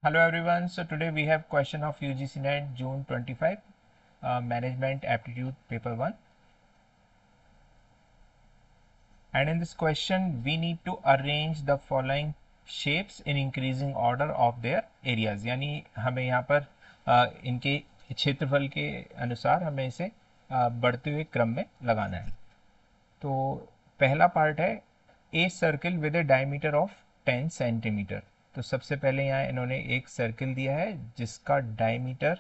Hello everyone. So today we have question of UGC NET June 25 Management Aptitude Paper 1. And in this question we need to arrange the following shapes in increasing order of their areas. यानी हमें यहाँ पर इनके क्षेत्रफल के अनुसार हमें इसे बढ़ते हुए क्रम में लगाना है. तो पहला पार्ट है a circle with A diameter of 10 centimetre. तो सबसे पहले यहाँ इन्होंने एक सर्किल दिया है जिसका डायमीटर,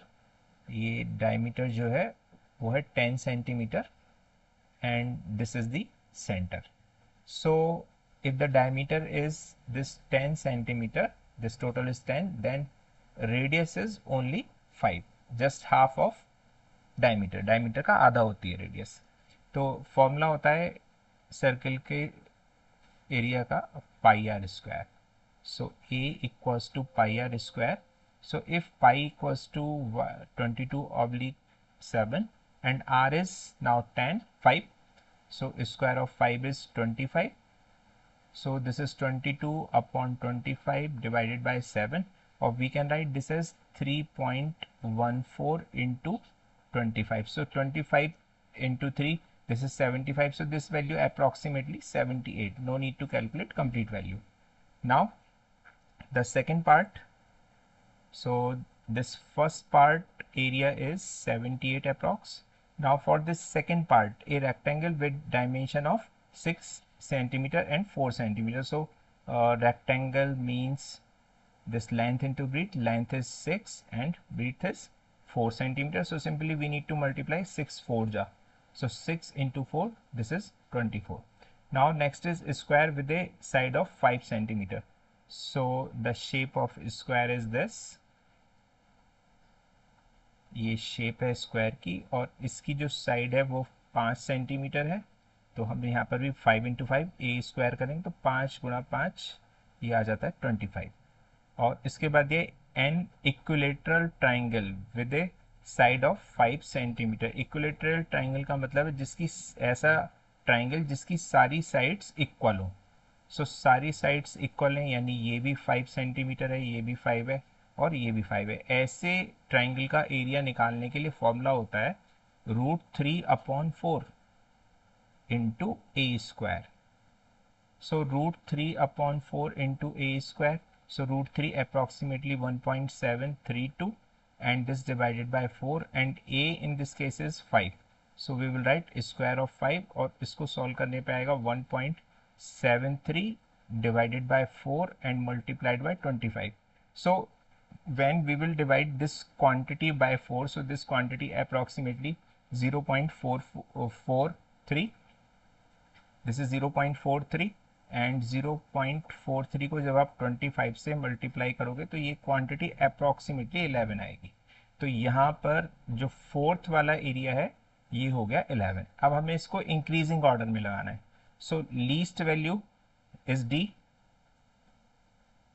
ये डायमीटर जो है वो है 10 centimetre and this is the centre. So if the diameter is this 10 centimeter, this total is 10, then radius is only 5, just half of diameter. diameter का आधा होती है radius. तो फॉर्मूला होता है सर्किल के एरिया का pi R square. So A equals to pi r square. So if pi equals to 22/7 and r is now 5. So square of 5 is 25. So this is 22 upon 25 divided by 7, or we can write this as 3.14 into 25. So 25 into 3, this is 75. So this value approximately 78. No need to calculate complete value. Now the second part, so this first part area is 78 approx. Now for this second part, a rectangle with dimension of 6 centimeter and 4 centimeter. So rectangle means this length into breadth. Length is 6 and breadth is 4 centimeter. So simply we need to multiply 6 4 ja. So 6 into 4, this is 24. Now next is square with a side of 5 centimeter. So the shape of square is this. ये shape है square की और इसकी जो side है वो 5 centimetre है. तो हम यहाँ पर भी 5 इंटू 5 ए स्क्वायर करेंगे तो 5 गुणा 5 ये आ जाता है 25. और इसके बाद ये an equilateral triangle with A side of 5 centimetre. Equilateral triangle का मतलब है जिसकी ऐसा ट्राइंगल जिसकी सारी साइड्स इक्वल हो. सो सारी साइड्स इक्वल हैं, यानी ये भी 5 सेंटीमीटर है, ये भी 5 है और ये भी 5 है. ऐसे ट्राइंगल का एरिया निकालने के लिए फॉर्मूला होता है √3/4 into A square. So √3/4 into A square. So √3 approximately 1.732 and this divided by 4 and a in this case is 5. So we will write square of 5 और इसको solve करने पे आएगा 1.73 divided by 4 and multiplied by 25. So when we will divide this quantity by 4, so this quantity approximately 0.443. This is 0.43 and 0.43 को जब आप 25 से multiply करोगे तो ये क्वांटिटी अप्रॉक्सीमेटली 11 आएगी. तो यहाँ पर जो फोर्थ वाला एरिया है ये हो गया 11. अब हमें इसको इंक्रीजिंग ऑर्डर में लगाना है. So least value is D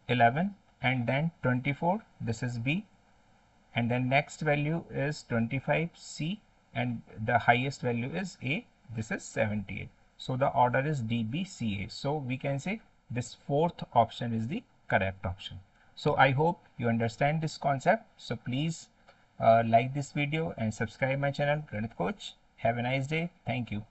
11 and then 24, this is B, and then next value is 25 C, and the highest value is A, this is 78. So the order is DBCA. So we can say this fourth option is the correct option. So I hope you understand this concept. So please like this video and subscribe my channel Ganit Coach. Have a nice day. Thank you.